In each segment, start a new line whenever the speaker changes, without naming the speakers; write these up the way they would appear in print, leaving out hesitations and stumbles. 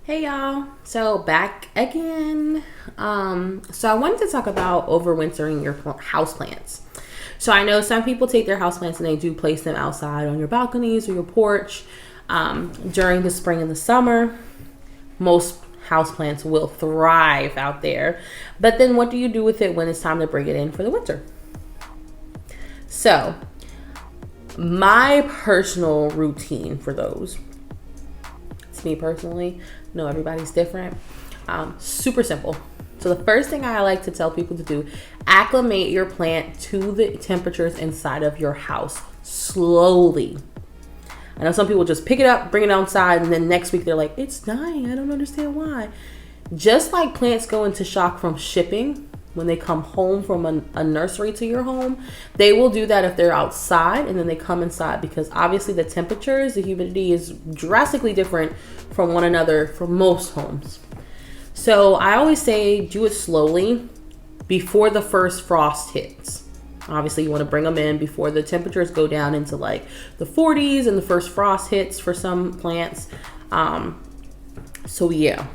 Hey y'all, so back again. So I wanted to talk about overwintering your houseplants. So I know some people take their houseplants and they do place them outside on your balconies or your porch during the spring and the summer. Most houseplants will thrive out there, but then what do you do with it when it's time to bring it in for the winter? So my personal routine for those, it's me personally. No, everybody's different. Super simple. So the first thing I like to tell people to do, acclimate your plant to the temperatures inside of your house slowly. I know some people just pick it up, bring it outside, and then next week they're like, it's dying. I don't understand why. Just like plants go into shock from shipping, when they come home from a nursery to your home, they will do that if they're outside and then they come inside, because obviously the temperatures, the humidity is drastically different from one another for most homes. So I always say do it slowly before the first frost hits. Obviously you want to bring them in before the temperatures go down into like the 40s and the first frost hits for some plants. So yeah,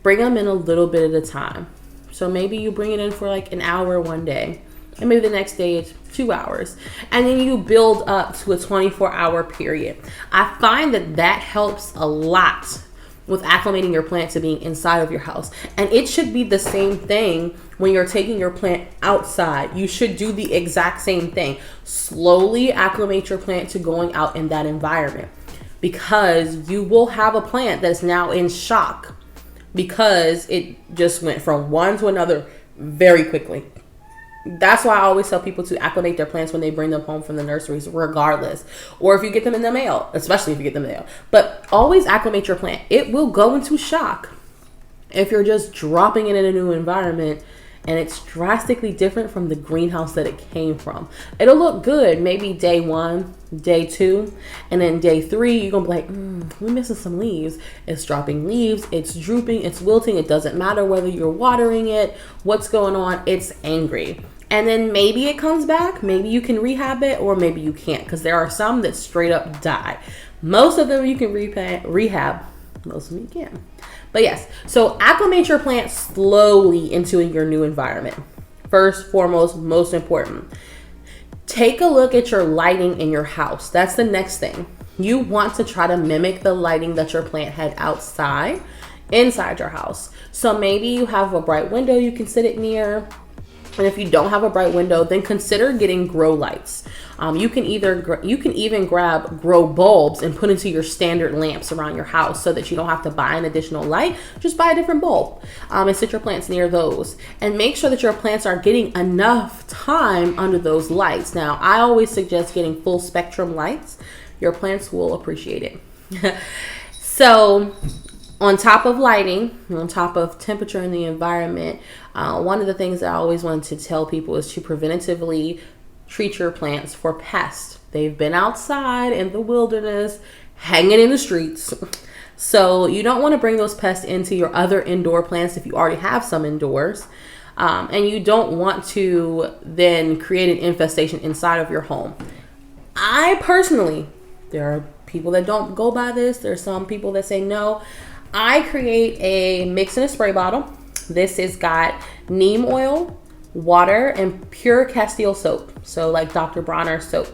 bring them in a little bit at a time. So maybe you bring it in for like an hour one day, and maybe the next day it's 2 hours. And then you build up to a 24-hour period. I find that helps a lot with acclimating your plant to being inside of your house. And it should be the same thing when you're taking your plant outside. You should do the exact same thing. Slowly acclimate your plant to going out in that environment, because you will have a plant that's now in shock because it just went from one to another very quickly. That's why I always tell people to acclimate their plants when they bring them home from the nurseries, regardless. Or if you get them in the mail, especially if you get them in the mail. But always acclimate your plant. It will go into shock if you're just dropping it in a new environment and it's drastically different from the greenhouse that it came from. It'll look good maybe day 1, day 2, and then day 3 you're gonna be like, we're missing some leaves. It's dropping leaves, it's drooping, it's wilting. It doesn't matter whether you're watering it, what's going on, it's angry. And then maybe it comes back, maybe you can rehab it, or maybe you can't, because there are some that straight up die. Most of them you can rehab, most of them you can't. But yes, so acclimate your plant slowly into your new environment. First, foremost, most important, take a look at your lighting in your house. That's the next thing. You want to try to mimic the lighting that your plant had outside, inside your house. So maybe you have a bright window you can sit it near. And if you don't have a bright window, then consider getting grow lights. You can even grab grow bulbs and put into your standard lamps around your house, so that you don't have to buy an additional light. Just buy a different bulb and sit your plants near those. And make sure that your plants are getting enough time under those lights. Now, I always suggest getting full spectrum lights. Your plants will appreciate it. So, on top of lighting, on top of temperature in the environment, one of the things that I always wanted to tell people is to preventatively treat your plants for pests. They've been outside in the wilderness, hanging in the streets. So you don't want to bring those pests into your other indoor plants if you already have some indoors. And you don't want to then create an infestation inside of your home. I personally, there are people that don't go by this. There are some people that say no. I create a mix in a spray bottle. This has got neem oil, water, and pure Castile soap. So like Dr. Bronner soap.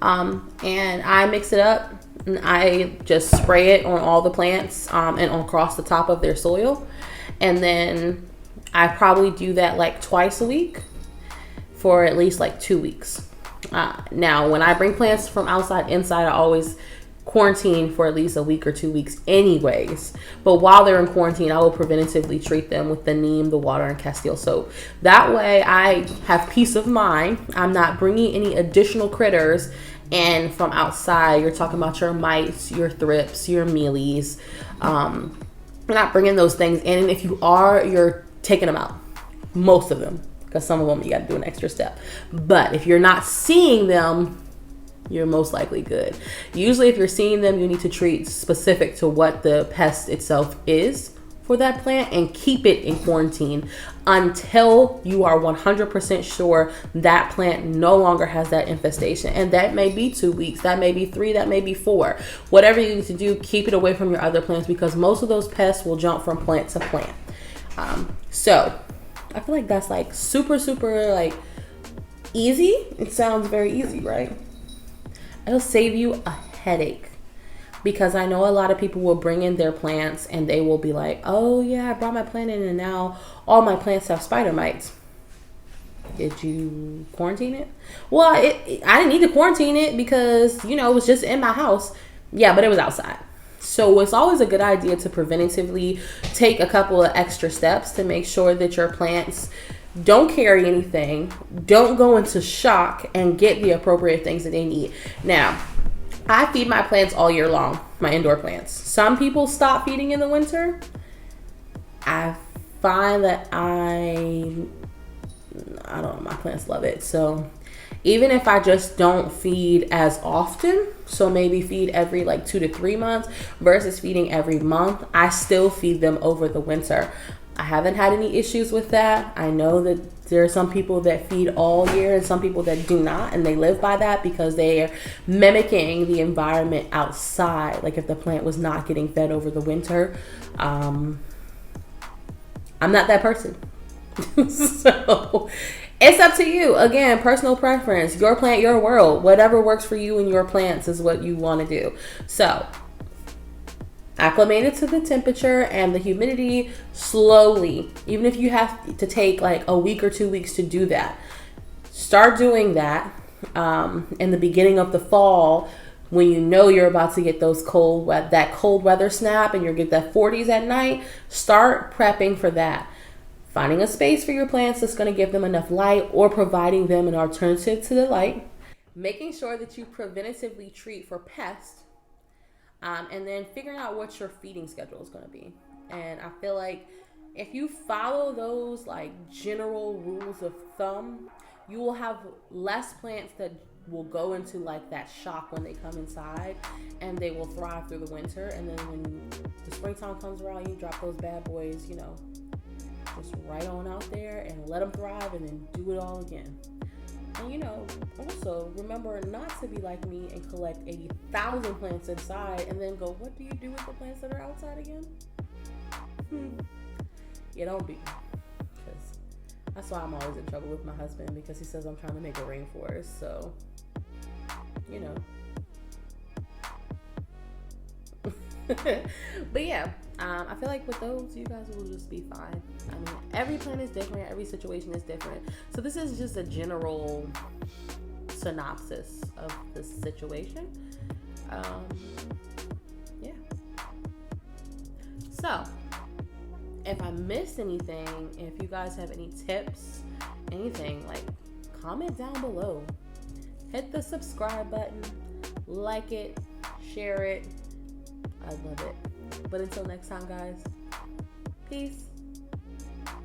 And I mix it up and I just spray it on all the plants and across the top of their soil. And then I probably do that like twice a week for at least like 2 weeks. Now, when I bring plants from outside inside, I always quarantine for at least a week or 2 weeks anyways. But while they're in quarantine, I will preventatively treat them with the neem, the water, and Castile soap. That way I have peace of mind. I'm not bringing any additional critters in from outside. You're talking about your mites, your thrips, your mealies. We're not bringing those things in. And if you are, you're taking them out. Most of them. Because some of them you got to do an extra step. But if you're not seeing them, you're most likely good. Usually if you're seeing them, you need to treat specific to what the pest itself is for that plant and keep it in quarantine until you are 100% sure that plant no longer has that infestation. And that may be 2 weeks, that may be 3, that may be 4. Whatever you need to do, keep it away from your other plants, because most of those pests will jump from plant to plant. So I feel like that's like super like easy. It sounds very easy, right? It'll save you a headache, because I know a lot of people will bring in their plants and they will be like, oh yeah, I brought my plant in and now all my plants have spider mites. Did you quarantine it? Well, I didn't need to quarantine it because, it was just in my house. Yeah, but it was outside. So it's always a good idea to preventatively take a couple of extra steps to make sure that your plants don't carry anything, don't go into shock, and get the appropriate things that they need. Now, I feed my plants all year long, my indoor plants. Some people stop feeding in the winter. I find that I don't know, my plants love it. So even if I just don't feed as often, so maybe feed every like 2 to 3 months versus feeding every month, I still feed them over the winter. I haven't had any issues with that. I know that there are some people that feed all year and some people that do not, and they live by that because they are mimicking the environment outside. Like if the plant was not getting fed over the winter, I'm not that person. So it's up to you. Again, personal preference, your plant, your world. Whatever works for you and your plants is what you want to do. So acclimated to the temperature and the humidity slowly. Even if you have to take like a week or 2 weeks to do that, start doing that in the beginning of the fall, when you know you're about to get that cold weather snap and you'll get that 40s at night. Start prepping for that. Finding a space for your plants that's going to give them enough light, or providing them an alternative to the light. Making sure that you preventatively treat for pests. And then figuring out what your feeding schedule is going to be. And I feel like if you follow those like general rules of thumb, you will have less plants that will go into like that shock when they come inside, and they will thrive through the winter. And then when the springtime comes around, you drop those bad boys, just right on out there and let them thrive, and then do it all again. And also remember not to be like me and collect 80,000 plants inside and then go, what do you do with the plants that are outside again? Yeah, don't be. Because that's why I'm always in trouble with my husband, because he says I'm trying to make a rainforest. So, But yeah, I feel like with those, you guys will just be fine. I mean, every plant is different. Every situation is different. So this is just a general synopsis of the situation. Yeah. So if I missed anything, if you guys have any tips, anything, like, comment down below. Hit the subscribe button, like it, share it. I love it. But until next time, guys, peace.